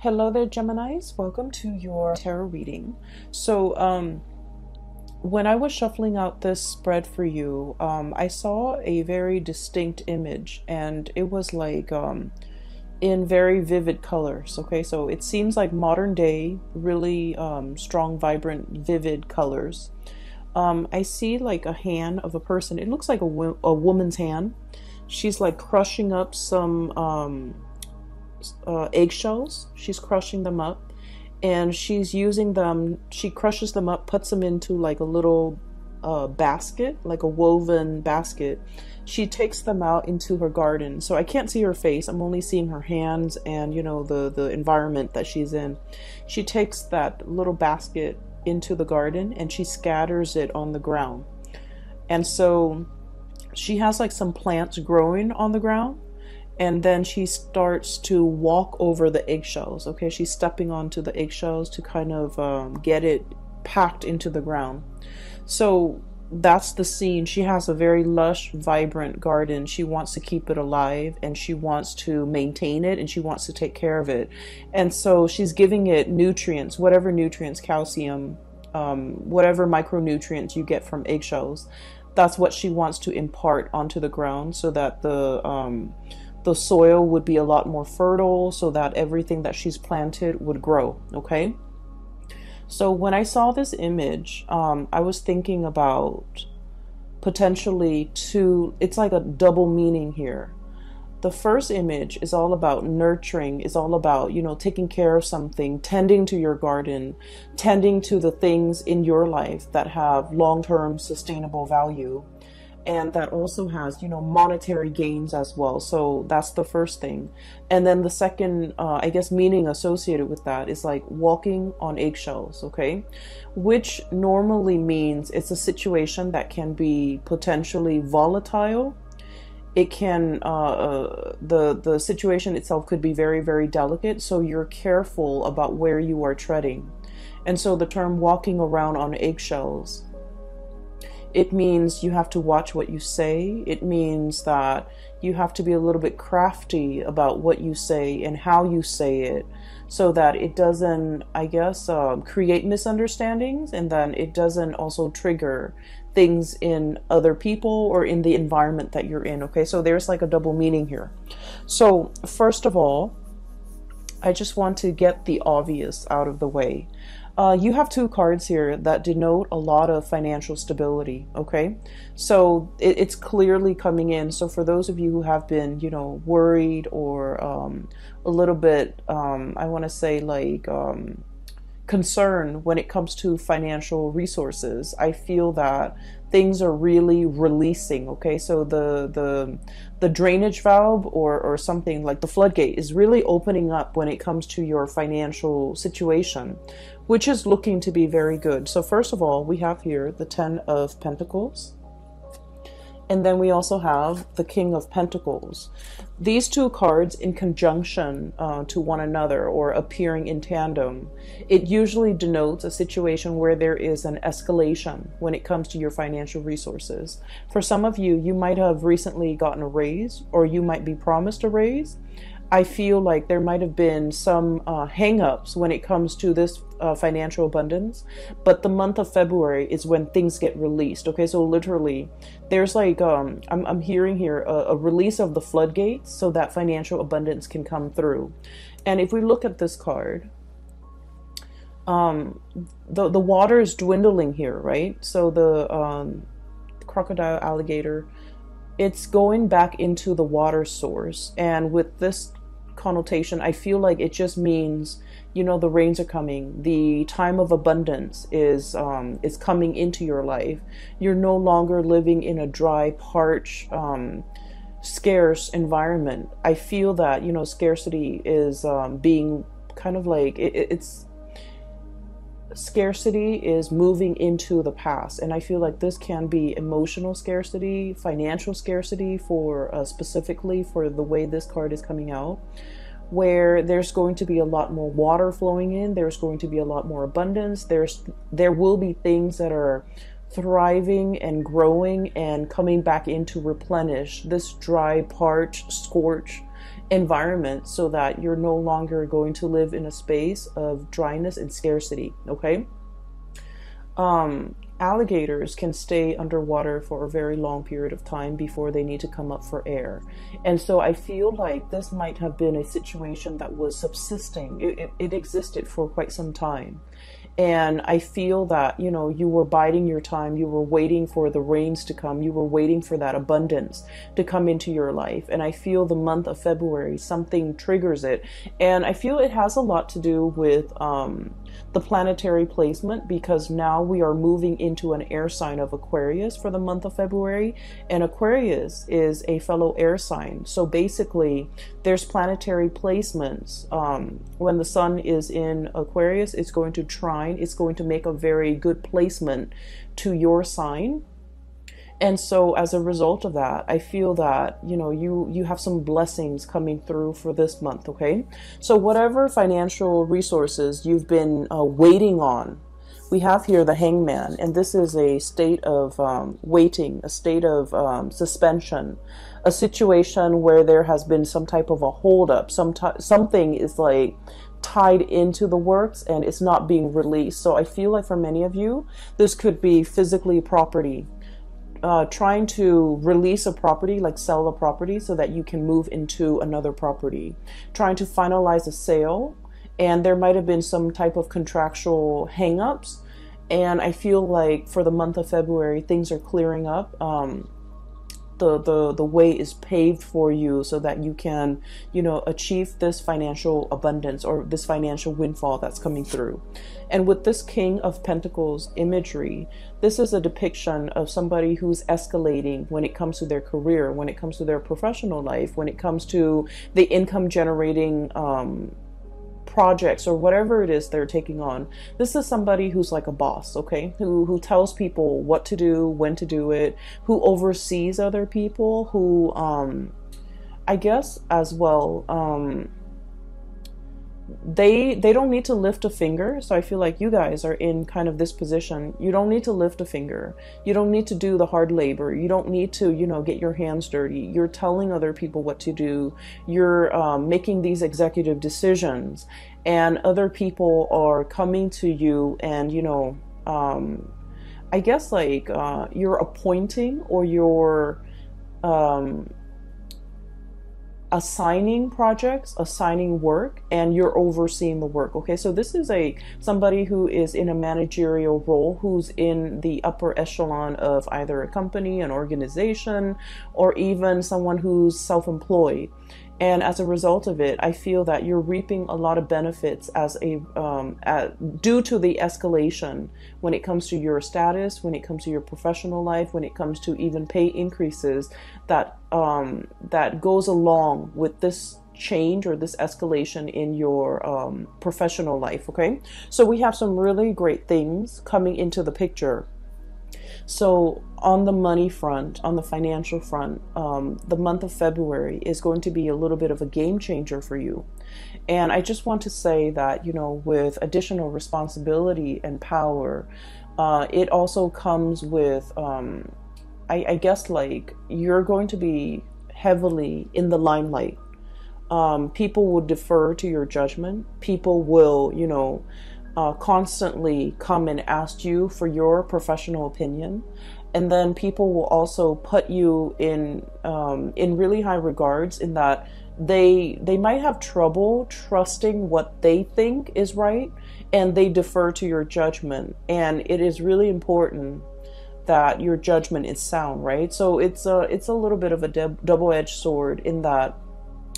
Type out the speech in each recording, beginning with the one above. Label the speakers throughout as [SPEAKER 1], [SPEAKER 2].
[SPEAKER 1] Hello there, Geminis. Welcome to your tarot reading. When I was shuffling out this spread for you, I saw a very distinct image, and it was like in very vivid colors. Okay, so it seems like modern day, really strong, vibrant, vivid colors. I see like a hand of a person. It looks like a woman's hand. She's like crushing up some eggshells. She's crushing them up, and she's using them. She crushes them up, puts them into like a little basket, like a woven basket. She takes them out into her garden. So I can't see her face. I'm only seeing her hands and, you know, the environment that she's in. She takes that little basket into the garden and she scatters it on the ground. And so she has like some plants growing on the ground. And then she starts to walk over the eggshells. Okay, she's stepping onto the eggshells to kind of get it packed into the ground. So that's the scene. She has a very lush, vibrant garden. She wants to keep it alive, and she wants to maintain it, and she wants to take care of it. And so she's giving it nutrients, whatever nutrients, calcium, whatever micronutrients you get from eggshells. That's what she wants to impart onto the ground, so that the soil would be a lot more fertile, so that everything that she's planted would grow. Okay, so when I saw this image, I was thinking about potentially it's like a double meaning here. The first image is all about nurturing, is all about, you know, taking care of something, tending to your garden, tending to the things in your life that have long-term sustainable value. And that also has, you know, monetary gains as well. So that's the first thing. And then the second, I guess, meaning associated with that is like walking on eggshells, okay? Which normally means it's a situation that can be potentially volatile. It can, the situation itself could be very, very delicate. So you're careful about where you are treading. And so the term walking around on eggshells, it means you have to watch what you say. It means that you have to be a little bit crafty about what you say and how you say it, so that it doesn't, I guess, create misunderstandings, and then it doesn't also trigger things in other people or in the environment that you're in. Okay, so there's like a double meaning here. So first of all, I just want to get the obvious out of the way. You have two cards here that denote a lot of financial stability, okay? So it's clearly coming in. So for those of you who have been, you know, worried or a little bit, I want to say like concerned when it comes to financial resources, I feel that things are really releasing, okay? So the drainage valve or something like the floodgate is really opening up when it comes to your financial situation, which is looking to be very good. So first of all, we have here the Ten of Pentacles. And then we also have the King of Pentacles. These two cards in conjunction to one another or appearing in tandem, it usually denotes a situation where there is an escalation when it comes to your financial resources. For some of you, you might have recently gotten a raise, or you might be promised a raise. I feel like there might have been some hang-ups when it comes to this financial abundance, but the month of February is when things get released. Okay, so literally there's like I'm hearing here a release of the floodgates so that financial abundance can come through. And if we look at this card, the water is dwindling here, right? So the crocodile, alligator, it's going back into the water source. And with this connotation, I feel like it just means, you know, the rains are coming. The time of abundance is coming into your life. You're no longer living in a dry, parched, scarce environment. I feel that, you know, scarcity is being kind of like, it's scarcity is moving into the past, and I feel like this can be emotional scarcity, financial scarcity for specifically for the way this card is coming out, where there's going to be a lot more water flowing in, there's going to be a lot more abundance, there will be things that are thriving and growing and coming back in to replenish this dry, parched, scorched environment so that you're no longer going to live in a space of dryness and scarcity. Okay. Alligators can stay underwater for a very long period of time before they need to come up for air. And so I feel like this might have been a situation that was subsisting. It existed for quite some time. And I feel that, you know, you were biding your time. You were waiting for the rains to come. You were waiting for that abundance to come into your life. And I feel the month of February, something triggers it. And I feel it has a lot to do with the planetary placement, because now we are moving into an air sign of Aquarius for the month of February. And Aquarius is a fellow air sign. So basically, there's planetary placements. When the sun is in Aquarius, it's going to trine. It's going to make a very good placement to your sign. And so as a result of that, I feel that, you know, you have some blessings coming through for this month. Okay. So whatever financial resources you've been waiting on, we have here the Hangman, and this is a state of waiting, a state of suspension, a situation where there has been some type of a holdup, something is like tied into the works and it's not being released. So I feel like for many of you, this could be physically property, trying to release a property, like sell a property so that you can move into another property, trying to finalize a sale. And there might have been some type of contractual hangups. And I feel like for the month of February, things are clearing up. The way is paved for you so that you can, you know, achieve this financial abundance or this financial windfall that's coming through. And with this King of Pentacles imagery, this is a depiction of somebody who's escalating when it comes to their career, when it comes to their professional life, when it comes to the income generating projects or whatever it is they're taking on. This is somebody who's like a boss, okay, who tells people what to do, when to do it, who oversees other people, who I guess as well they don't need to lift a finger. So I feel like you guys are in kind of this position. You don't need to lift a finger. You don't need to do the hard labor. You don't need to, you know, get your hands dirty. You're telling other people what to do. You're making these executive decisions, and other people are coming to you and, you know, I guess like you're appointing or you're assigning projects, assigning work, and you're overseeing the work. Okay, so this is somebody who is in a managerial role, who's in the upper echelon of either a company, an organization, or even someone who's self-employed. And as a result of it, I feel that you're reaping a lot of benefits as due to the escalation when it comes to your status, when it comes to your professional life, when it comes to even pay increases that goes along with this change or this escalation in your professional life. Okay, so we have some really great things coming into the picture. So on the money front, on the financial front, the month of February is going to be a little bit of a game changer for you. And I just want to say that, you know, with additional responsibility and power, it also comes with, I guess, like, you're going to be heavily in the limelight. People will defer to your judgment. People will, you know, constantly come and ask you for your professional opinion, and then people will also put you in really high regards, in that they might have trouble trusting what they think is right, and they defer to your judgment. And it is really important that your judgment is sound, right? So it's a little bit of a double-edged sword, in that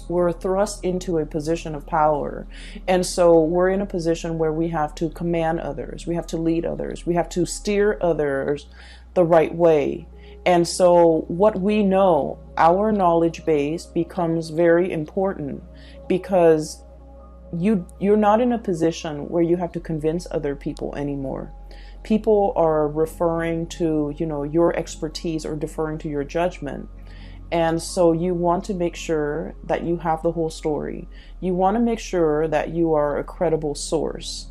[SPEAKER 1] we're thrust into a position of power. And so we're in a position where we have to command others. We have to lead others. We have to steer others the right way. And so what we know, our knowledge base, becomes very important, because you're not in a position where you have to convince other people anymore. People are referring to, you know, your expertise or deferring to your judgment. And so you want to make sure that you have the whole story. You want to make sure that you are a credible source.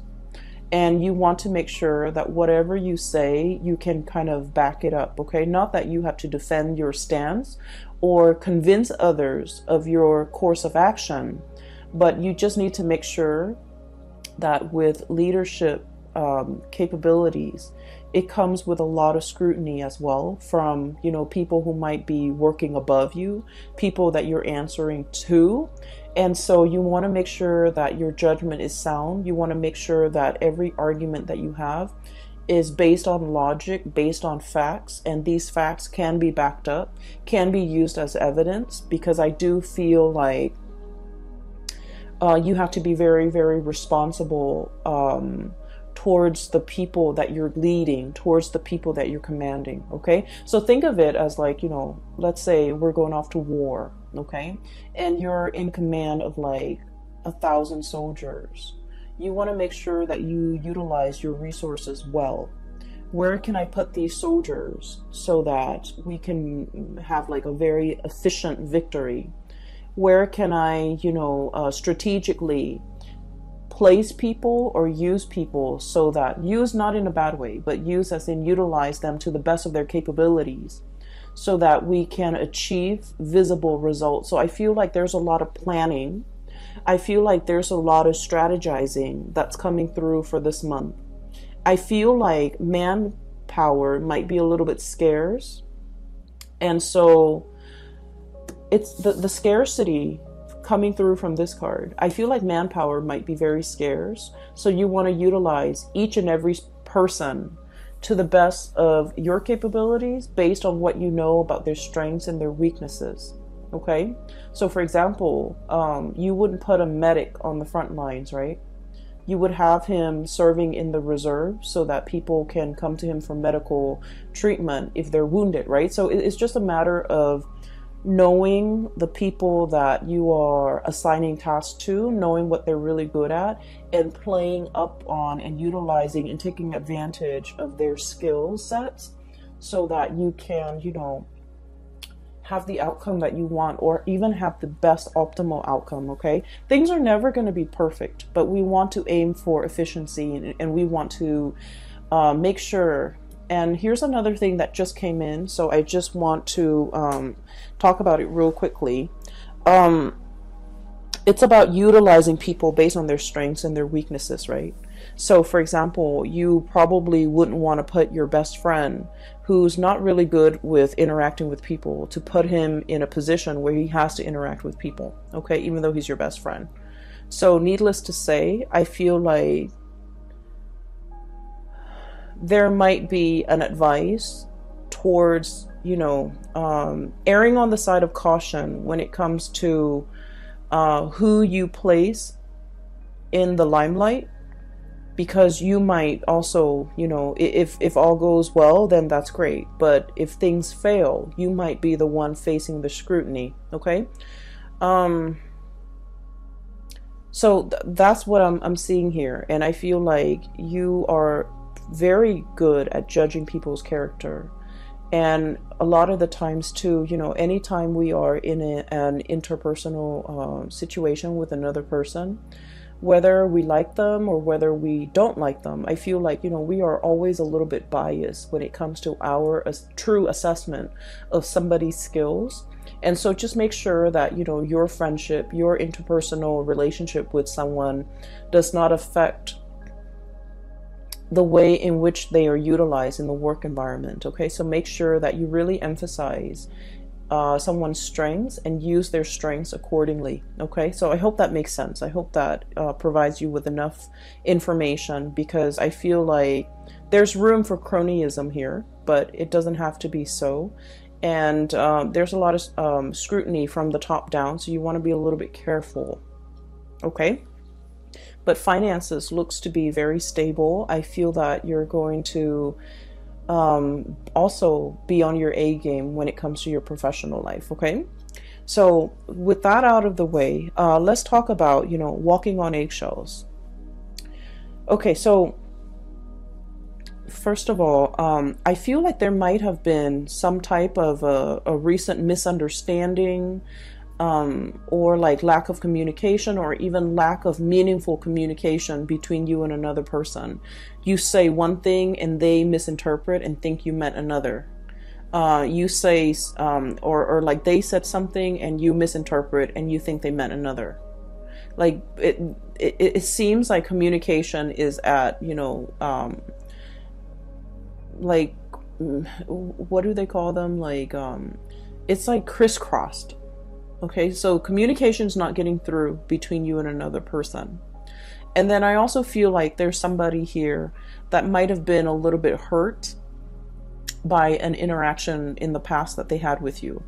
[SPEAKER 1] And you want to make sure that whatever you say, you can kind of back it up, okay? Not that you have to defend your stance or convince others of your course of action, but you just need to make sure that with leadership capabilities, it comes with a lot of scrutiny as well from, you know, people who might be working above you, people that you're answering to. And so you want to make sure that your judgment is sound. You want to make sure that every argument that you have is based on logic, based on facts, and these facts can be backed up, can be used as evidence, because I do feel like you have to be very, very responsible towards the people that you're leading, towards the people that you're commanding, okay? So think of it as like, you know, let's say we're going off to war, okay? And you're in command of like 1,000 soldiers. You want to make sure that you utilize your resources well. Where can I put these soldiers so that we can have like a very efficient victory? Where can I, you know, strategically place people or use people so that, use not in a bad way, but use as in utilize them to the best of their capabilities so that we can achieve visible results. So I feel like there's a lot of planning. I feel like there's a lot of strategizing that's coming through for this month. I feel like manpower might be a little bit scarce. And so it's the scarcity coming through from this card. I feel like manpower might be very scarce. So you want to utilize each and every person to the best of your capabilities based on what you know about their strengths and their weaknesses. Okay? So for example, you wouldn't put a medic on the front lines, right? You would have him serving in the reserve so that people can come to him for medical treatment if they're wounded, right? So it's just a matter of knowing the people that you are assigning tasks to, knowing what they're really good at, and playing up on and utilizing and taking advantage of their skill sets so that you can, you know, have the outcome that you want, or even have the best optimal outcome, okay? Things are never going to be perfect, but we want to aim for efficiency, and we want to make sure. And here's another thing that just came in, so I just want to talk about it real quickly. It's about utilizing people based on their strengths and their weaknesses, right? So for example, you probably wouldn't want to put your best friend who's not really good with interacting with people, to put him in a position where he has to interact with people, okay, even though he's your best friend. So needless to say, I feel like there might be an advice towards, you know, erring on the side of caution when it comes to who you place in the limelight, because you might also, you know, if all goes well, then that's great, but if things fail, you might be the one facing the scrutiny, okay? So that's what I'm seeing here, and I feel like you are very good at judging people's character. And a lot of the times too, you know, anytime we are in an interpersonal situation with another person, whether we like them or whether we don't like them, I feel like, you know, we are always a little bit biased when it comes to our true assessment of somebody's skills. And so just make sure that, you know, your friendship, your interpersonal relationship with someone does not affect the way in which they are utilized in the work environment, okay? So make sure that you really emphasize someone's strengths and use their strengths accordingly, okay? So I hope that makes sense. I hope that provides you with enough information, because I feel like there's room for cronyism here, but it doesn't have to be so. And there's a lot of scrutiny from the top down, so you want to be a little bit careful, okay? But finances looks to be very stable. I feel that you're going to also be on your A game when it comes to your professional life, okay? So with that out of the way, let's talk about, you know, walking on eggshells. Okay, so first of all, I feel like there might have been some type of a recent misunderstanding, or like lack of communication, or even lack of meaningful communication between you and another person. You say one thing and they misinterpret and think you meant another. You say, or like they said something and you misinterpret and you think they meant another. Like it seems like communication is at, you know, like, what do they call them? Like, it's like crisscrossed. Okay, so communication's not getting through between you and another person. And then I also feel like there's somebody here that might have been a little bit hurt by an interaction in the past that they had with you.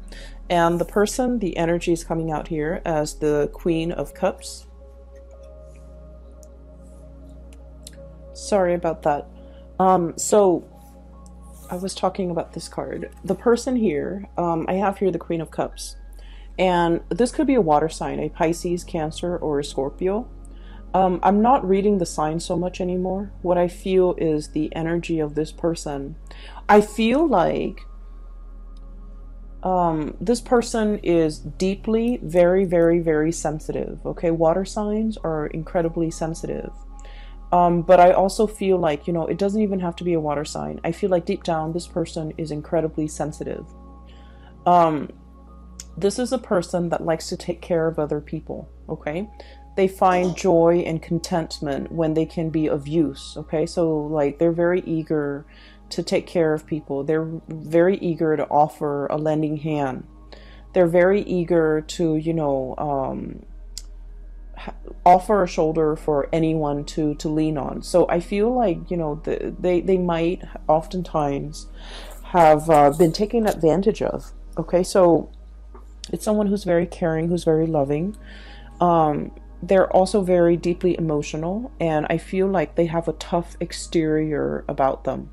[SPEAKER 1] And the person, the energy is coming out here as the Queen of Cups. Sorry about that. So I was talking about this card. The person here, I have here the Queen of Cups. And this could be a water sign, a Pisces, Cancer, or a Scorpio. I'm not reading the sign so much anymore. What I feel is the energy of this person. I feel like this person is deeply, very, very, very sensitive. Okay, water signs are incredibly sensitive. But I also feel like, you know, it doesn't even have to be a water sign. I feel like deep down, this person is incredibly sensitive. This is a person that likes to take care of other people, okay? They find joy and contentment when they can be of use, okay? So, like, they're very eager to take care of people. They're very eager to offer a lending hand. They're very eager to, you know, offer a shoulder for anyone to lean on. So I feel like, you know, they might oftentimes have been taken advantage of, okay? So it's someone who's very caring, who's very loving. They're also very deeply emotional, and I feel like they have a tough exterior about them.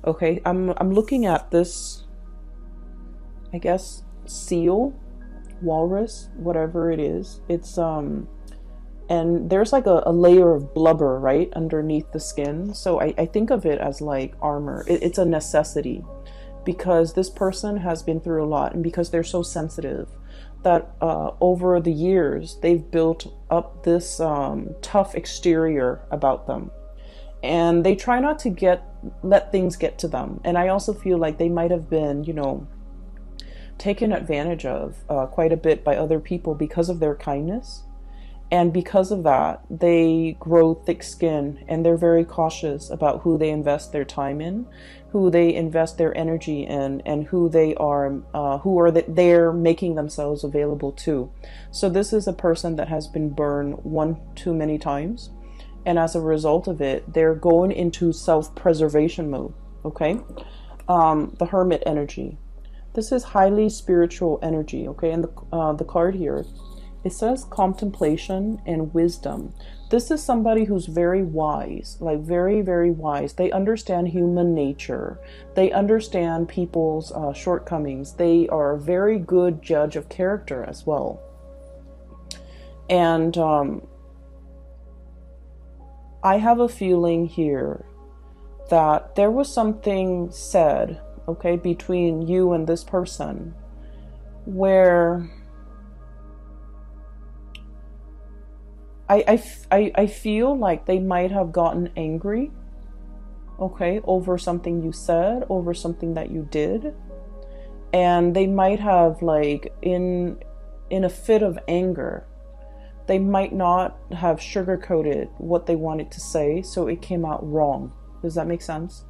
[SPEAKER 1] Okay, I'm looking at this, I guess, seal, walrus, whatever it is. It's and there's like a layer of blubber right underneath the skin. So I think of it as like armor. It's a necessity, because this person has been through a lot, and because they're so sensitive that over the years they've built up this tough exterior about them, and they try not to let things get to them. And I also feel like they might have been, you know, taken advantage of quite a bit by other people because of their kindness. And because of that, they grow thick skin, and they're very cautious about who they invest their time in, who they invest their energy in, and who they're making themselves available to. So this is a person that has been burned one too many times. And as a result of it, they're going into self-preservation mode, okay? The Hermit energy. This is highly spiritual energy, okay? And the card here, it says contemplation and wisdom. This is somebody who's very wise, like very, very wise. They understand human nature. They understand people's shortcomings. They are a very good judge of character as well. And I have a feeling here that there was something said, okay, between you and this person where I feel like they might have gotten angry, okay, over something you said, over something that you did. And they might have, like, in a fit of anger, they might not have sugarcoated what they wanted to say, so it came out wrong. Does that make sense?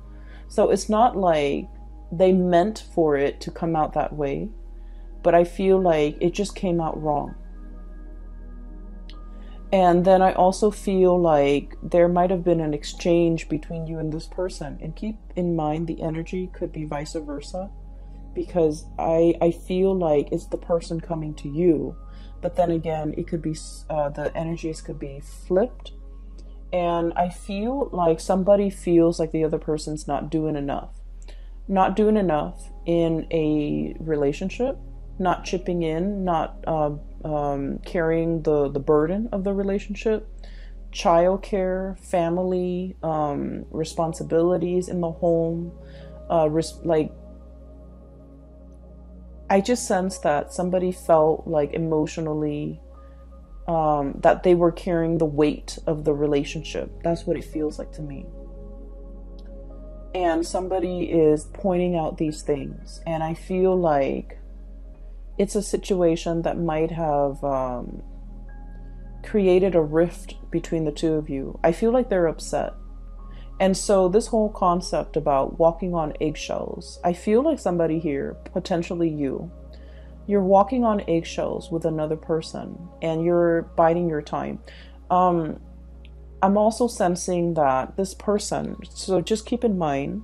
[SPEAKER 1] So it's not like they meant for it to come out that way, but I feel like it just came out wrong. And then I also feel like there might have been an exchange between you and this person. And keep in mind, the energy could be vice versa, because I feel like it's the person coming to you. But then again, it could be, the energies could be flipped. And I feel like somebody feels like the other person's not doing enough. Not doing enough in a relationship, not chipping in, not carrying the burden of the relationship, childcare, family, responsibilities in the home, like I just sense that somebody felt like emotionally that they were carrying the weight of the relationship. That's what it feels like to me. And somebody is pointing out these things. And I feel like it's a situation that might have created a rift between the two of you. I feel like they're upset. And so this whole concept about walking on eggshells, I feel like somebody here, potentially you're walking on eggshells with another person and you're biding your time. I'm also sensing that this person, so just keep in mind,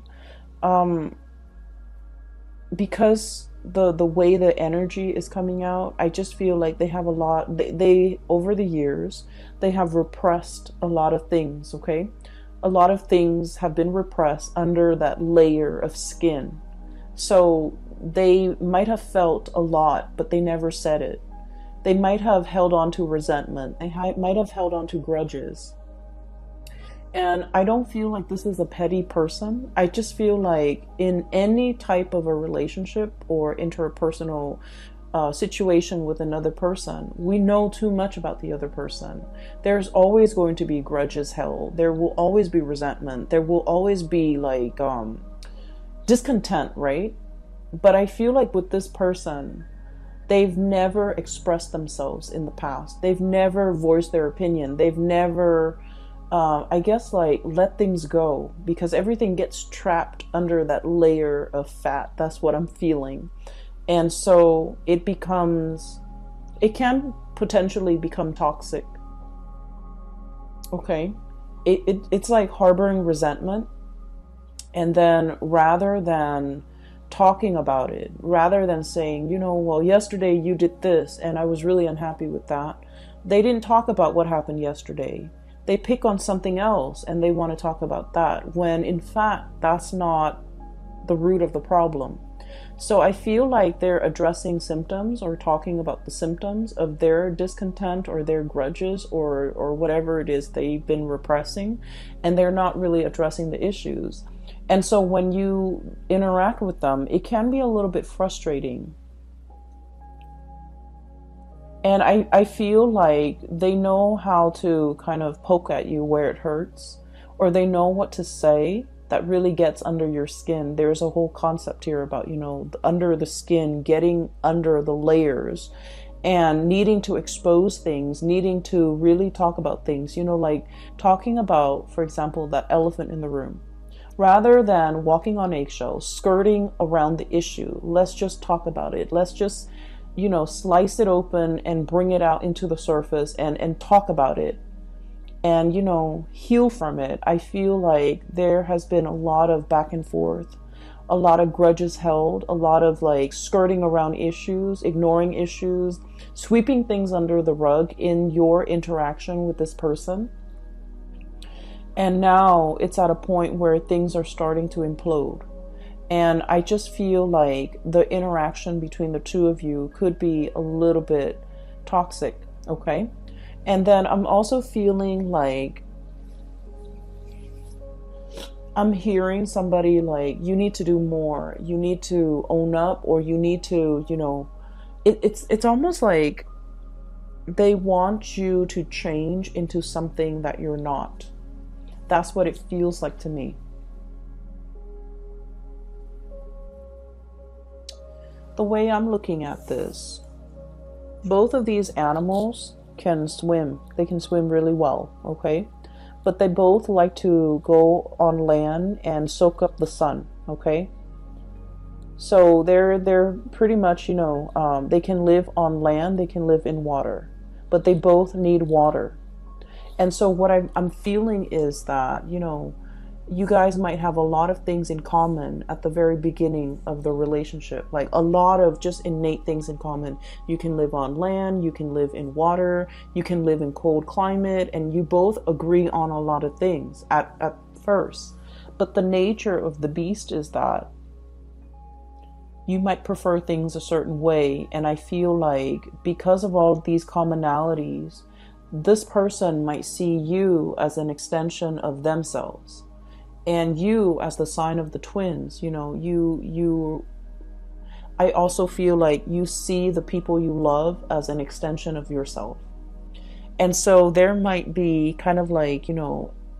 [SPEAKER 1] because the way the energy is coming out, I just feel like they have a lot, they over the years, they have repressed a lot of things, okay? A lot of things have been repressed under that layer of skin. So they might have felt a lot, but they never said it. They might have held on to resentment. They might have held on to grudges. And I don't feel like this is a petty person. I just feel like in any type of a relationship or interpersonal situation with another person, we know too much about the other person. There's always going to be grudges held. There will always be resentment. There will always be like discontent, right? But I feel like with this person, they've never expressed themselves in the past. They've never voiced their opinion. They've never, I guess, like let things go, because everything gets trapped under that layer of fat. That's what I'm feeling. And so it can potentially become toxic. Okay. It's like harboring resentment. And then rather than talking about it, rather than saying, well, yesterday you did this and I was really unhappy with that, they didn't talk about what happened yesterday. They pick on something else and they want to talk about that, when in fact that's not the root of the problem. So I feel like they're addressing symptoms or talking about the symptoms of their discontent or their grudges or whatever it is they've been repressing, and they're not really addressing the issues. And so when you interact with them, it can be a little bit frustrating. And I feel like they know how to kind of poke at you where it hurts, or they know what to say that really gets under your skin. There's a whole concept here about, under the skin, getting under the layers and needing to expose things, needing to really talk about things, like talking about, for example, that elephant in the room. Rather than walking on eggshells, skirting around the issue, let's just talk about it. Let's just, slice it open and bring it out into the surface and talk about it. And, heal from it. I feel like there has been a lot of back and forth, a lot of grudges held, a lot of like skirting around issues, ignoring issues, sweeping things under the rug in your interaction with this person. And now it's at a point where things are starting to implode. And I just feel like the interaction between the two of you could be a little bit toxic, okay? And then I'm also feeling like I'm hearing somebody like, you need to do more. You need to own up, or you need to, it's almost like they want you to change into something that you're not. That's what it feels like to me. The way I'm looking at this, both of these animals can swim. They can swim really well, okay? But they both like to go on land and soak up the sun, okay? So they're pretty much, they can live on land, they can live in water, but they both need water. And so what I'm feeling is that, you guys might have a lot of things in common at the very beginning of the relationship, like a lot of just innate things in common. You can live on land, you can live in water, you can live in cold climate, and you both agree on a lot of things at first. But the nature of the beast is that you might prefer things a certain way. And I feel like because of all of these commonalities, this person might see you as an extension of themselves. And you as the sign of the twins, I also feel like you see the people you love as an extension of yourself. And so there might be kind of like,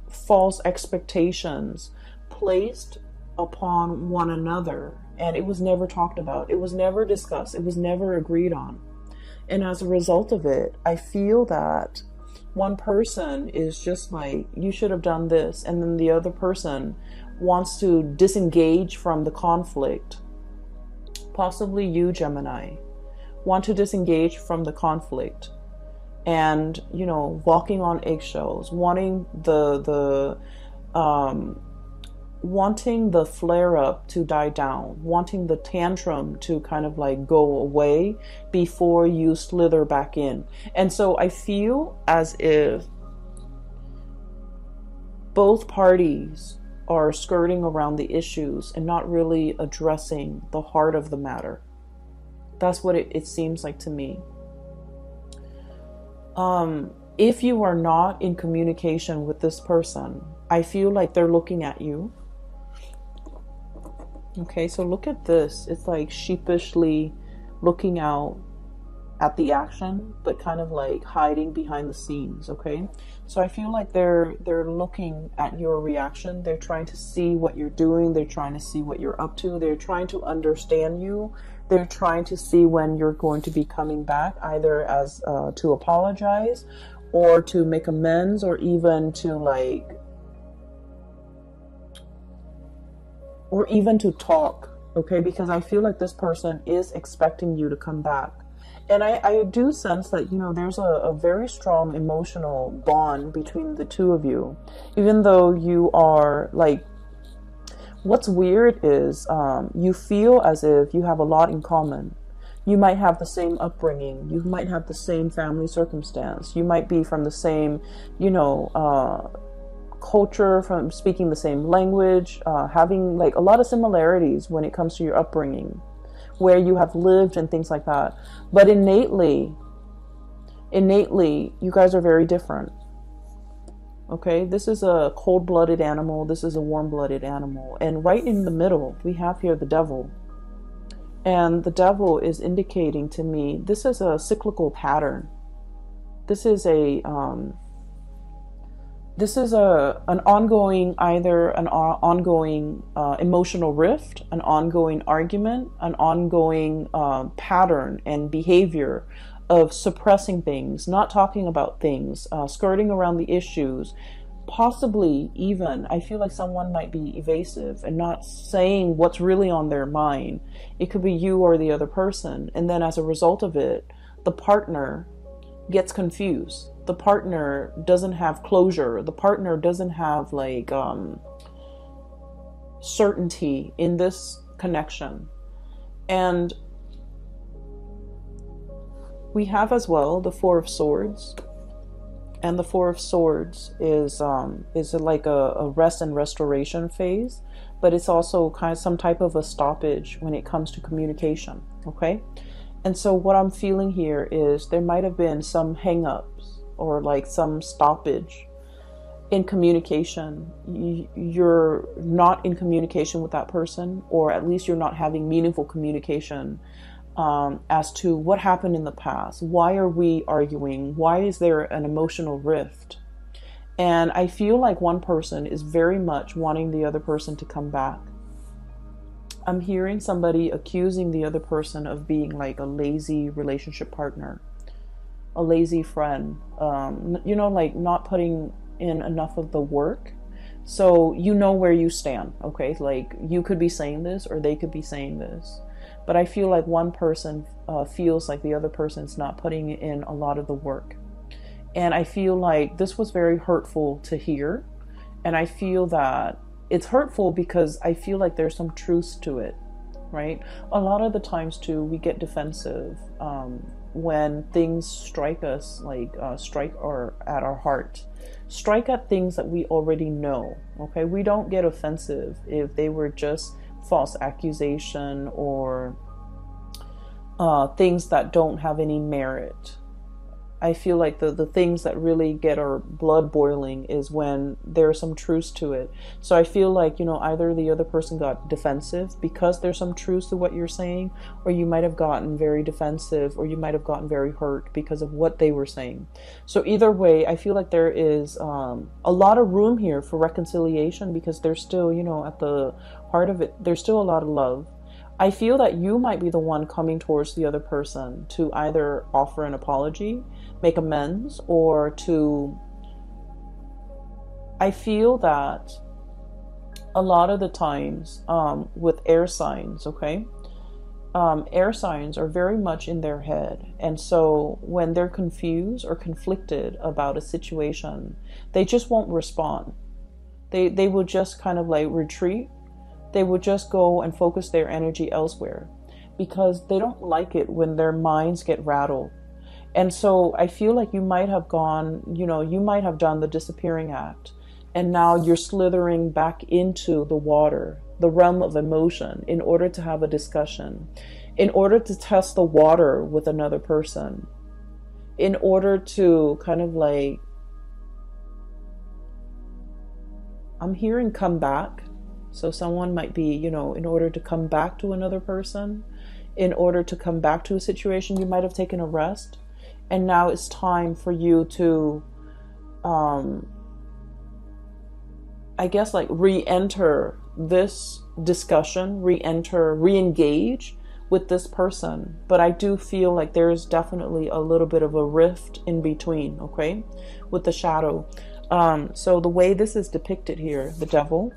[SPEAKER 1] false expectations placed upon one another. And it was never talked about. It was never discussed. It was never agreed on. And as a result of it, I feel that one person is just like, you should have done this. And then the other person wants to disengage from the conflict. Possibly you, Gemini, want to disengage from the conflict. And, walking on eggshells, wanting wanting the flare up to die down, wanting the tantrum to kind of like go away before you slither back in. And so I feel as if both parties are skirting around the issues and not really addressing the heart of the matter. That's what it seems like to me. If you are not in communication with this person, I feel like they're looking at you. Okay, so look at this. It's like sheepishly looking out at the action, but kind of like hiding behind the scenes. Okay, so I feel like they're looking at your reaction. They're trying to see what you're doing. They're trying to see what you're up to. They're trying to understand you. They're trying to see when you're going to be coming back, either as to apologize or to make amends, or even to talk. Okay, because I feel like this person is expecting you to come back. And I do sense that, there's a very strong emotional bond between the two of you, even though you are like, what's weird is you feel as if you have a lot in common. You might have the same upbringing. You might have the same family circumstance. You might be from the same, culture, from speaking the same language, having like a lot of similarities when it comes to your upbringing, where you have lived and things like that. But innately, you guys are very different. Okay, this is a cold-blooded animal. This is a warm-blooded animal. And right in the middle, we have here the devil. And the devil is indicating to me, this is a cyclical pattern. This is an ongoing, either an ongoing emotional rift, an ongoing argument, an ongoing pattern and behavior of suppressing things, not talking about things, skirting around the issues. Possibly even, I feel like someone might be evasive and not saying what's really on their mind. It could be you or the other person. And then as a result of it, the partner gets confused. The partner doesn't have closure. The partner doesn't have like certainty in this connection. And we have as well the Four of Swords. And the Four of Swords is like a rest and restoration phase, but it's also kind of some type of a stoppage when it comes to communication. Okay. And so what I'm feeling here is there might have been some hang-ups or like some stoppage in communication. You're not in communication with that person, or at least you're not having meaningful communication as to what happened in the past. Why are we arguing? Why is there an emotional rift? And I feel like one person is very much wanting the other person to come back. I'm hearing somebody accusing the other person of being like a lazy relationship partner, a lazy friend, like not putting in enough of the work. So you know where you stand, okay? Like you could be saying this or they could be saying this. But I feel like one person feels like the other person's not putting in a lot of the work. And I feel like this was very hurtful to hear. And I feel that it's hurtful because I feel like there's some truth to it, right? A lot of the times too, we get defensive when things strike us, like strike at our heart. Strike at things that we already know, okay? We don't get offensive if they were just false accusation or things that don't have any merit. I feel like the things that really get our blood boiling is when there's some truth to it. So I feel like, either the other person got defensive because there's some truth to what you're saying, or you might have gotten very defensive, or you might have gotten very hurt because of what they were saying. So either way, I feel like there is a lot of room here for reconciliation, because there's still, at the heart of it, there's still a lot of love. I feel that you might be the one coming towards the other person to either offer an apology, make amends, or to... I feel that a lot of the times with air signs, okay? Air signs are very much in their head. And so when they're confused or conflicted about a situation, they just won't respond. They will just kind of like retreat. They would just go and focus their energy elsewhere, because they don't like it when their minds get rattled. And so I feel like you might have gone, you might have done the disappearing act, and now you're slithering back into the water, the realm of emotion, in order to have a discussion, in order to test the water with another person, in order to kind of like, I'm hearing come back. So someone might be, in order to come back to another person, in order to come back to a situation, you might have taken a rest. And now it's time for you to, I guess, like re-enter this discussion, re-engage with this person. But I do feel like there's definitely a little bit of a rift in between, okay, with the shadow. So the way this is depicted here, the devil,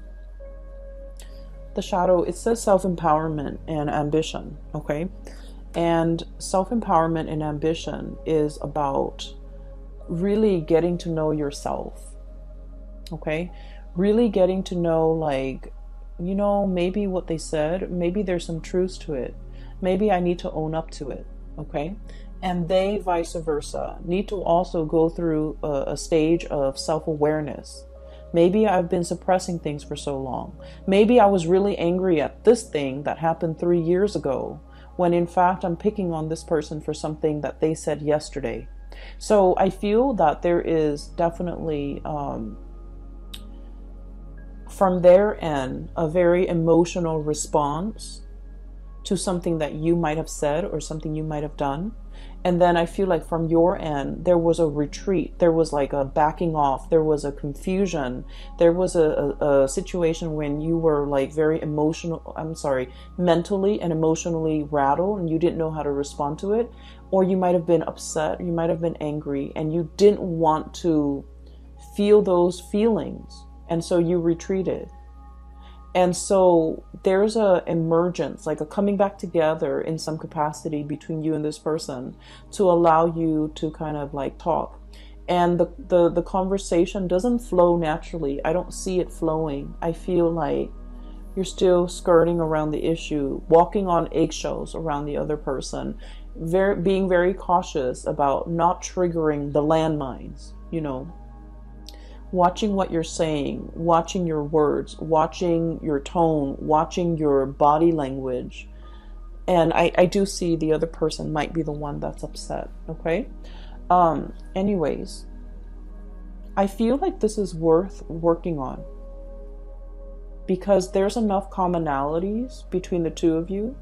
[SPEAKER 1] the shadow, it says self-empowerment and ambition, okay? And self-empowerment and ambition is about really getting to know yourself, okay? Really getting to know, like, maybe what they said, maybe there's some truth to it. Maybe I need to own up to it, okay? And they, vice versa, need to also go through a stage of self-awareness. Maybe I've been suppressing things for so long. Maybe I was really angry at this thing that happened 3 years ago, when in fact I'm picking on this person for something that they said yesterday. So I feel that there is definitely, from their end, a very emotional response to something that you might have said or something you might have done. And then I feel like from your end, there was a retreat. There was like a backing off. There was a confusion. There was a situation when you were like very mentally and emotionally rattled, and you didn't know how to respond to it. Or you might have been upset. You might have been angry, and you didn't want to feel those feelings. And so you retreated. And so there's a emergence, like a coming back together in some capacity between you and this person to allow you to kind of like talk. And the conversation doesn't flow naturally. I don't see it flowing. I feel like you're still skirting around the issue, walking on eggshells around the other person, being very cautious about not triggering the landmines, watching what you're saying, watching your words, watching your tone, watching your body language. And I do see the other person might be the one that's upset, okay? Anyways, I feel like this is worth working on, because there's enough commonalities between the two of you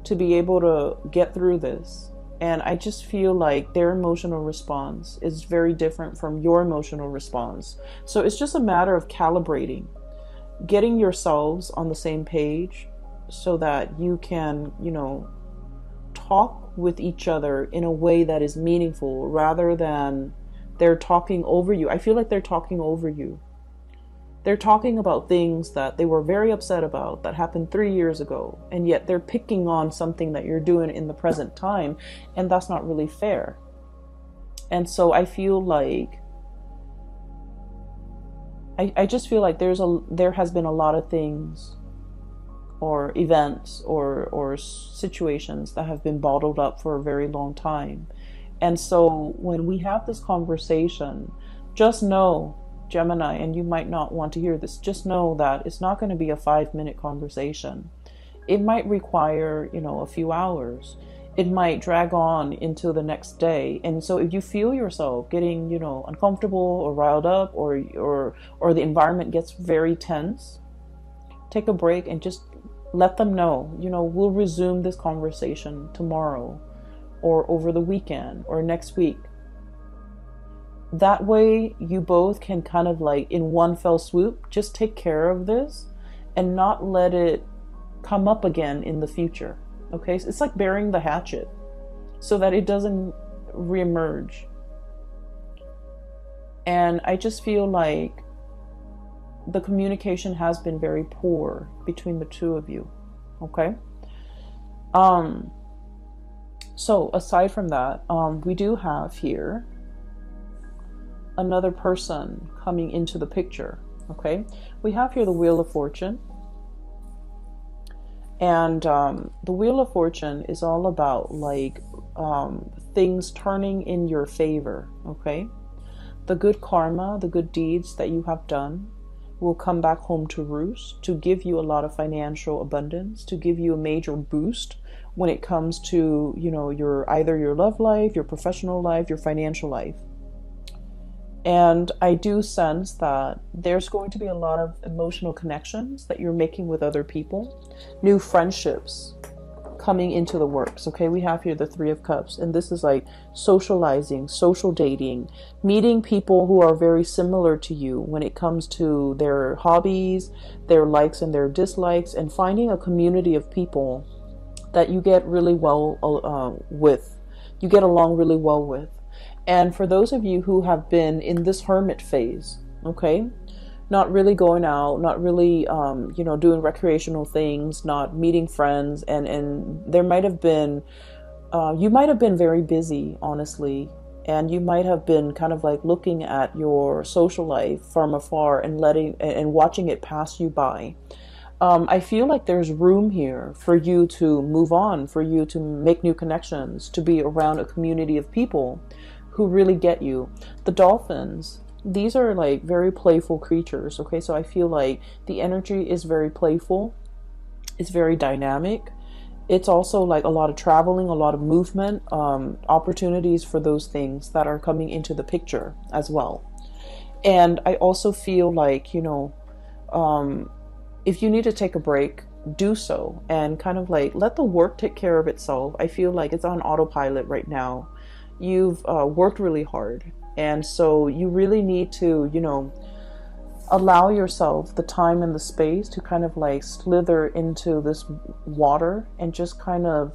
[SPEAKER 1] to be able to get through this. And I just feel like their emotional response is very different from your emotional response. So it's just a matter of calibrating, getting yourselves on the same page so that you can, talk with each other in a way that is meaningful, rather than they're talking over you. I feel like they're talking over you. They're talking about things that they were very upset about that happened 3 years ago, and yet they're picking on something that you're doing in the present time, and that's not really fair. And so I feel like I just feel like there has been a lot of things or events or situations that have been bottled up for a very long time. And so when we have this conversation, just know, Gemini, and you might not want to hear this, just know that it's not going to be a 5-minute conversation. It might require, a few hours. it might drag on into the next day. And so if you feel yourself getting, you know, uncomfortable or riled up, or the environment gets very tense, take a break and just let them know, you know, we'll resume this conversation tomorrow or over the weekend or next week. That way you both can kind of like in one fell swoop just take care of this and not let it come up again in the future. Okay, so it's like burying the hatchet so that it doesn't reemerge. And I just feel like the communication has been very poor between the two of you. Okay. So aside from that, we do have here another person coming into the picture. Okay, we have here the Wheel of Fortune. And the Wheel of Fortune is all about like things turning in your favor. Okay, the good karma, the good deeds that you have done will come back home to roost, to give you a lot of financial abundance, to give you a major boost when it comes to, you know, either your love life, your professional life, your financial life. And I do sense that there's going to be a lot of emotional connections that you're making with other people, new friendships coming into the works. Okay, we have here the Three of Cups, and this is like socializing, social dating, meeting people who are very similar to you when it comes to their hobbies, their likes and their dislikes, and finding a community of people that you get really well with, you get along really well with. And for those of you who have been in this hermit phase, okay, not really going out, not really, you know, doing recreational things, not meeting friends, and there might have been, you might have been very busy, honestly, and you might have been kind of like looking at your social life from afar and watching it pass you by. I feel like there's room here for you to move on, for you to make new connections, to be around a community of people who really get you. The dolphins, these are like very playful creatures. Okay, so I feel like the energy is very playful. It's very dynamic. It's also like a lot of traveling, a lot of movement, opportunities for those things that are coming into the picture as well. And I also feel like, you know, if you need to take a break, do so and kind of like let the work take care of itself. I feel like it's on autopilot right now. You've worked really hard, and so you really need to, you know, allow yourself the time and the space to kind of like slither into this water and just kind of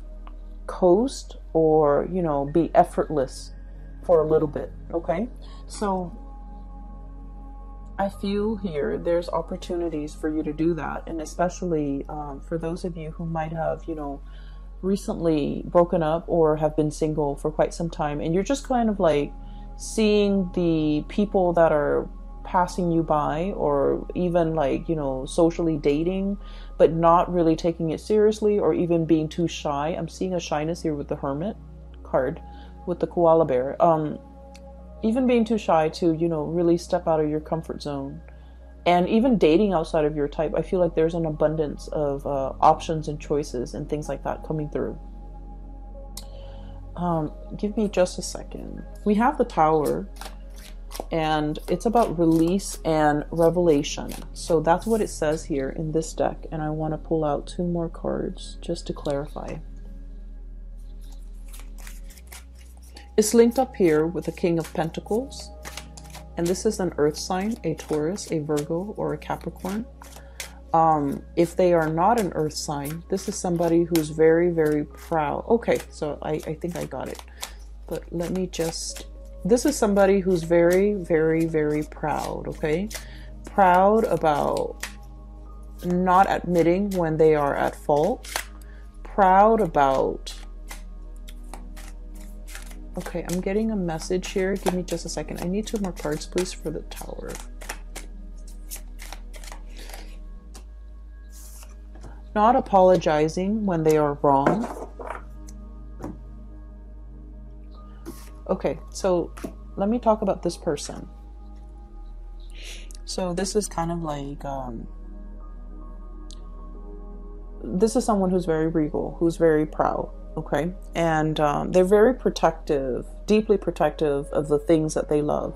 [SPEAKER 1] coast, or, you know, be effortless for a little bit. Okay, so I feel here there's opportunities for you to do that, and especially for those of you who might have, you know, recently broken up or have been single for quite some time, and you're just kind of like seeing the people that are passing you by, or even like, you know, socially dating but not really taking it seriously, or even being too shy. I'm seeing a shyness here with the Hermit card with the koala bear. Even being too shy to, you know, really step out of your comfort zone. And even dating outside of your type, I feel like there's an abundance of options and choices and things like that coming through. Give me just a second. We have the Tower, and it's about release and revelation. So that's what it says here in this deck. And I want to pull out 2 more cards just to clarify. It's linked up here with the King of Pentacles. And this is an earth sign, a Taurus, a Virgo, or a Capricorn. If they are not an earth sign, this is somebody who's very, very proud. Okay, so I think I got it. But let me just... This is somebody who's very, very, very proud, okay? Proud about not admitting when they are at fault. Proud about... Okay, I'm getting a message here. Give me just a second. I need 2 more cards, please, for the Tower. Not apologizing when they are wrong. Okay, so let me talk about this person. So this is kind of like... this is someone who's very regal, who's very proud. Okay. And they're very protective, deeply protective of the things that they love.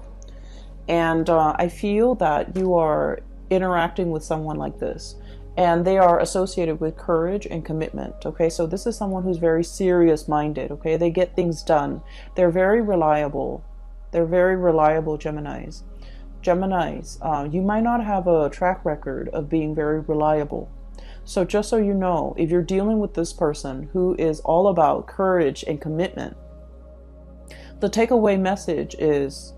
[SPEAKER 1] And I feel that you are interacting with someone like this, and they are associated with courage and commitment. Okay, so this is someone who's very serious minded. Okay, they get things done. They're very reliable. They're very reliable Geminis. Geminis, you might not have a track record of being very reliable. So just so you know, if you're dealing with this person who is all about courage and commitment, the takeaway message is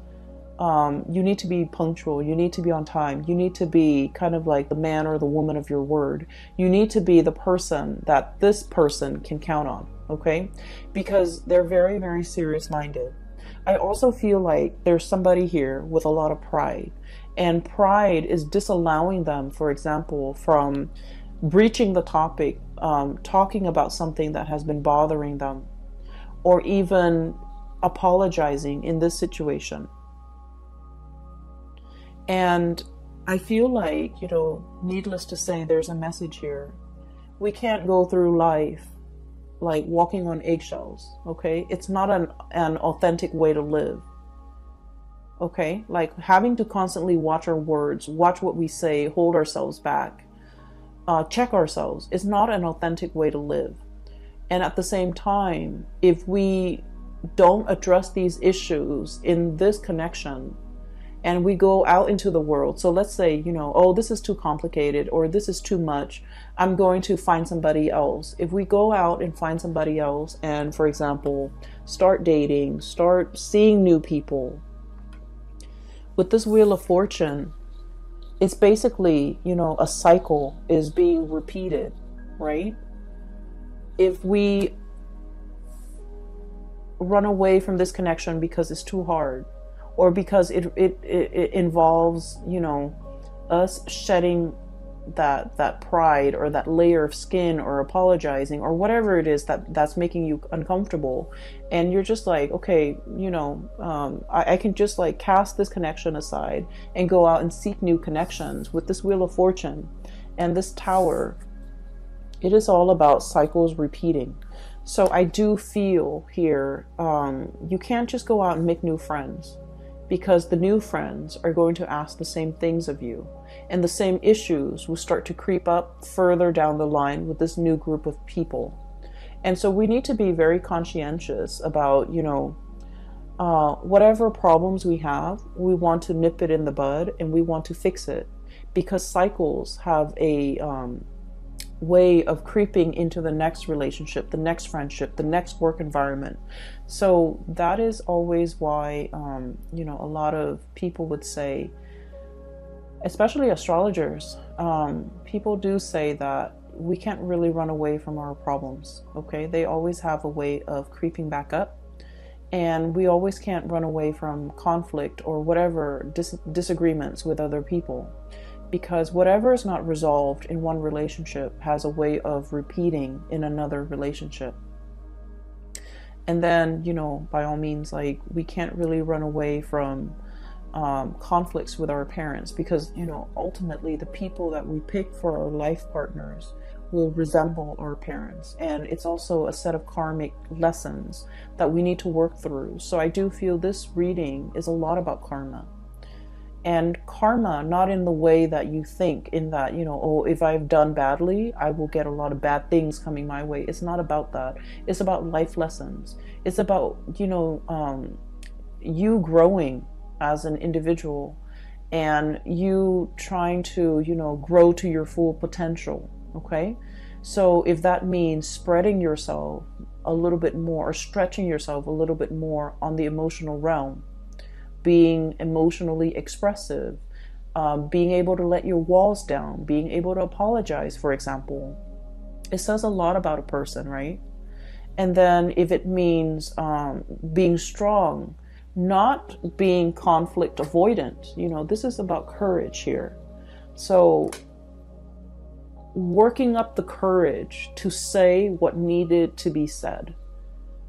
[SPEAKER 1] you need to be punctual. You need to be on time. You need to be kind of like the man or the woman of your word. You need to be the person that this person can count on, okay? Because they're very, very serious minded. I also feel like there's somebody here with a lot of pride, and pride is disallowing them, for example, from breaching the topic, talking about something that has been bothering them, or even apologizing in this situation. And I feel like, you know, needless to say, there's a message here. We can't go through life like walking on eggshells, okay? It's not an authentic way to live, okay? Like having to constantly watch our words, watch what we say, hold ourselves back, check ourselves. It's not an authentic way to live. And at the same time, if we don't address these issues in this connection, and we go out into the world. So let's say, you know, oh, this is too complicated, or this is too much. I'm going to find somebody else. If we go out and find somebody else and, for example, start dating, start seeing new people, with this Wheel of Fortune, it's basically, you know, a cycle is being repeated, right? If we run away from this connection because it's too hard, or because it involves, you know, us shedding that pride or that layer of skin, or apologizing, or whatever it is that's making you uncomfortable, and you're just like, okay, you know, I can just like cast this connection aside and go out and seek new connections. With this Wheel of Fortune and this Tower, it is all about cycles repeating. So I do feel here, you can't just go out and make new friends, because the new friends are going to ask the same things of you, and the same issues will start to creep up further down the line with this new group of people. And so we need to be very conscientious about, you know, whatever problems we have, we want to nip it in the bud and we want to fix it, because cycles have a way of creeping into the next relationship, the next friendship, the next work environment. So that is always why, you know, a lot of people would say, especially astrologers, people do say that we can't really run away from our problems, okay? They always have a way of creeping back up, and we always can't run away from conflict or whatever disagreements with other people. Because whatever is not resolved in one relationship has a way of repeating in another relationship. And then, you know, by all means, like, we can't really run away from conflicts with our parents, because, you know, ultimately the people that we pick for our life partners will resemble our parents. And it's also a set of karmic lessons that we need to work through. So I do feel this reading is a lot about karma. And karma, not in the way that you think, in that, you know, oh, if I've done badly, I will get a lot of bad things coming my way. It's not about that. It's about life lessons. It's about, you know, you growing as an individual, and you trying to, you know, grow to your full potential, okay? So if that means spreading yourself a little bit more, or stretching yourself a little bit more on the emotional realm, being emotionally expressive, being able to let your walls down, being able to apologize, for example, it says a lot about a person, right? And then if it means being strong, not being conflict avoidant, you know, this is about courage here. So working up the courage to say what needed to be said.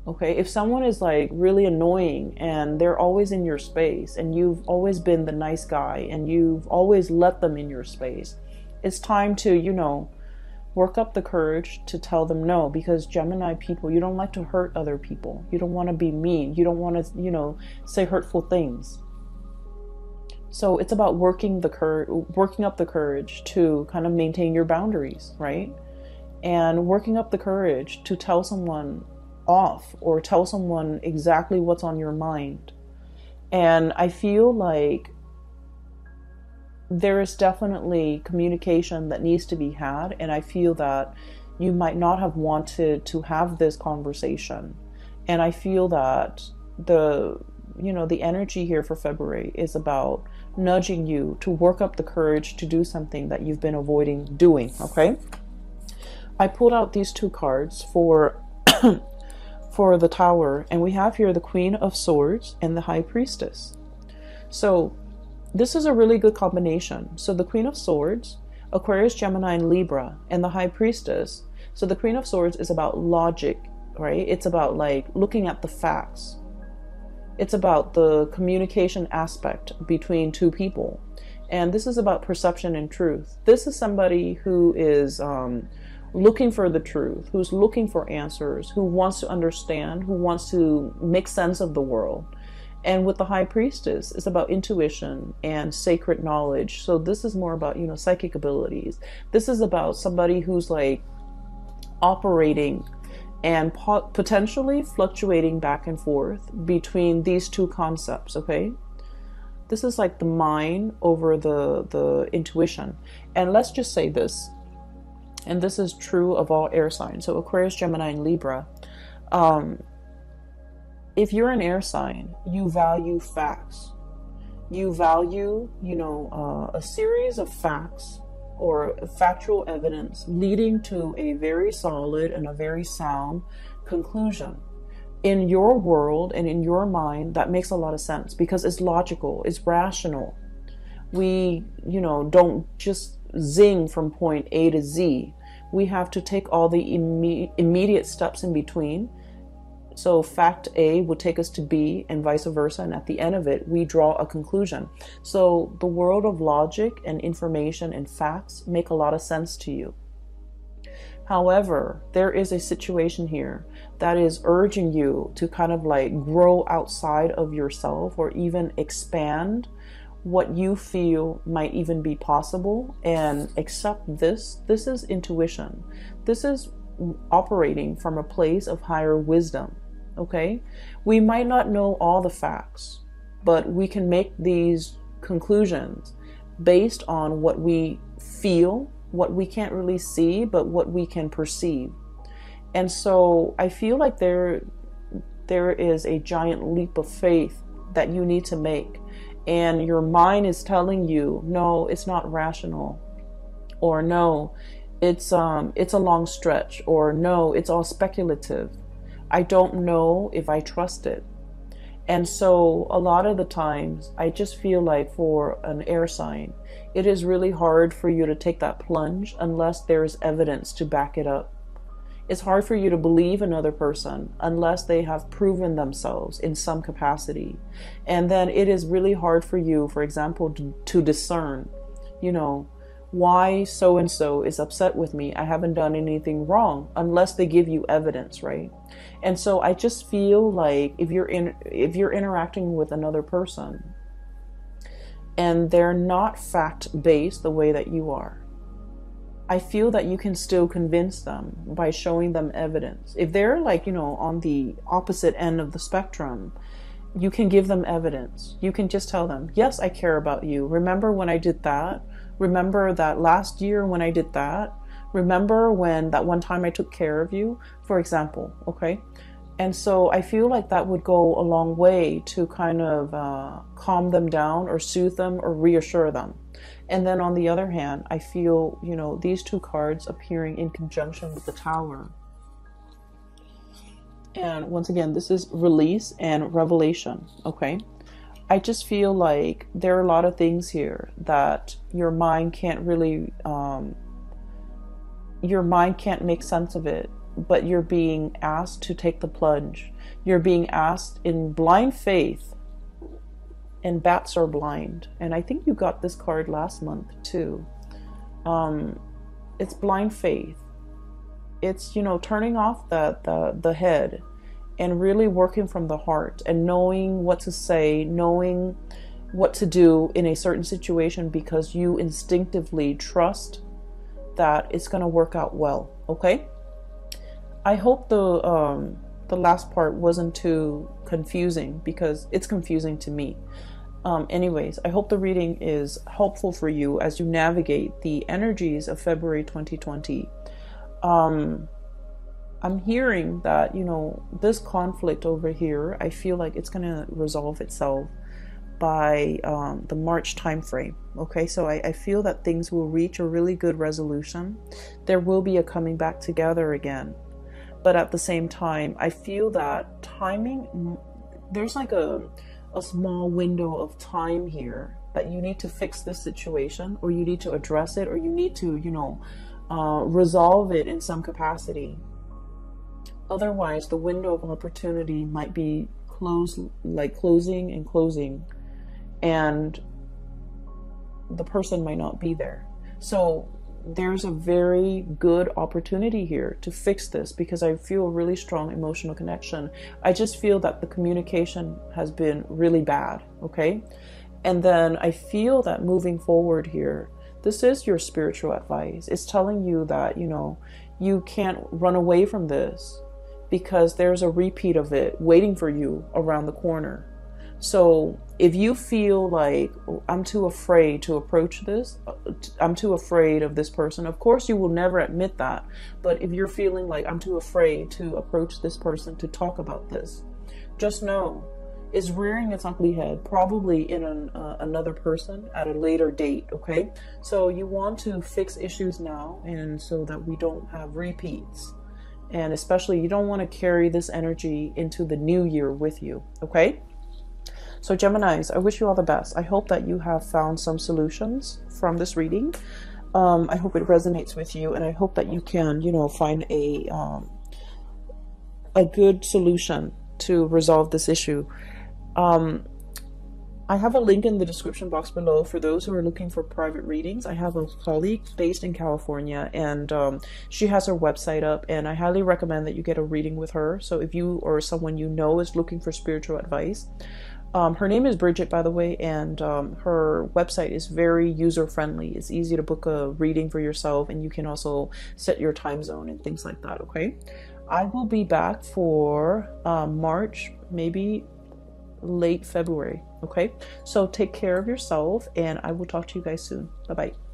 [SPEAKER 1] Okay, if someone is like really annoying and they're always in your space, and you've always been the nice guy and you've always let them in your space, it's time to, you know, Work up the courage to tell them no, because Gemini people, you don't like to hurt other people. You don't want to be mean. You don't want to, say hurtful things. So it's about working up the courage to kind of maintain your boundaries, right? And working up the courage to tell someone off or tell someone exactly what's on your mind. And I feel like there is definitely communication that needs to be had, and I feel that you might not have wanted to have this conversation. And I feel that the energy here for February is about nudging you to work up the courage to do something that you've been avoiding doing, okay? I pulled out these two cards for for the Tower, and we have here the Queen of Swords and the High Priestess. So this is a really good combination. So the Queen of Swords, Aquarius, Gemini, and Libra, and the High Priestess. So the Queen of Swords is about logic, right? It's about like looking at the facts. It's about the communication aspect between two people. And this is about perception and truth. This is somebody who is looking for the truth, who's looking for answers, who wants to understand, who wants to make sense of the world. And with the High Priestess, it's about intuition and sacred knowledge. So this is more about, psychic abilities. This is about somebody who's like operating and potentially fluctuating back and forth between these two concepts, okay? This is like the mind over the intuition. And let's just say this, and this is true of all air signs. So Aquarius, Gemini, and Libra. If you're an air sign, you value facts. You value, a series of facts or factual evidence leading to a very solid and a very sound conclusion. In your world and in your mind, that makes a lot of sense because it's logical, it's rational. We, don't just zing from point A to Z. We have to take all the immediate steps in between. So fact A would take us to B and vice versa. And at the end of it, we draw a conclusion. So the world of logic and information and facts make a lot of sense to you. However, there is a situation here that is urging you to kind of like grow outside of yourself or even expand what you feel might even be possible and accept this. This is intuition. This is operating from a place of higher wisdom. Okay, we might not know all the facts, but we can make these conclusions based on what we feel, what we can't really see, but what we can perceive. And so I feel like there is a giant leap of faith that you need to make. And your mind is telling you, no, it's not rational, or no, it's a long stretch, or no, it's all speculative. I don't know if I trust it. And so a lot of the times I just feel like for an air sign, it is really hard for you to take that plunge unless there is evidence to back it up. It's hard for you to believe another person unless they have proven themselves in some capacity. And then it is really hard for you, for example, to discern, why so-and-so is upset with me. I haven't done anything wrong unless they give you evidence, right? And so I just feel like if you're interacting with another person and they're not fact-based the way that you are, I feel that you can still convince them by showing them evidence. If they're like, on the opposite end of the spectrum, you can give them evidence. You can just tell them, yes, I care about you. Remember when I did that? Remember that last year when I did that? Remember when that one time I took care of you, for example, okay? And so I feel like that would go a long way to kind of calm them down or soothe them or reassure them. And then on the other hand, I feel, these two cards appearing in conjunction with the Tower. And once again, this is release and revelation, okay? I just feel like there are a lot of things here that your mind can't really, your mind can't make sense of it, but you're being asked to take the plunge. You're being asked in blind faith, and bats are blind. And I think you got this card last month too. it's blind faith. It's, you know, turning off the head and really working from the heart and knowing what to say, knowing what to do in a certain situation because you instinctively trust that it's going to work out well. Okay? I hope the last part wasn't too confusing, because it's confusing to me. Anyways, I hope the reading is helpful for you as you navigate the energies of February 2020. I'm hearing that, you know, this conflict over here, I feel like it's going to resolve itself by the March timeframe. Okay, so I feel that things will reach a really good resolution. There will be a coming back together again. But at the same time, I feel that timing, there's like a small window of time here that you need to fix this situation, or you need to address it, or you need to, you know, resolve it in some capacity. Otherwise, the window of opportunity might be closing and closing, and the person might not be there. So there's a very good opportunity here to fix this, because I feel a really strong emotional connection. I just feel that the communication has been really bad, okay? And then I feel that moving forward here, this is your spiritual advice. It's telling you that, you know, you can't run away from this, because there's a repeat of it waiting for you around the corner. So if you feel like, oh, I'm too afraid to approach this, I'm too afraid of this person, of course you will never admit that. But if you're feeling like, I'm too afraid to approach this person, to talk about this, just know it's rearing its ugly head, probably in another person at a later date, okay? So you want to fix issues now, and so that we don't have repeats. And especially, you don't want to carry this energy into the new year with you, okay? So Geminis, I wish you all the best. I hope that you have found some solutions from this reading. I hope it resonates with you, and I hope that you can, you know, find a good solution to resolve this issue. I have a link in the description box below for those who are looking for private readings. I have a colleague based in California, and she has her website up, and I highly recommend that you get a reading with her. So if you or someone you know is looking for spiritual advice, her name is Bridget, by the way, and her website is very user-friendly. It's easy to book a reading for yourself, and you can also set your time zone and things like that, okay? I will be back for March, maybe late February, okay? So take care of yourself, and I will talk to you guys soon. Bye-bye.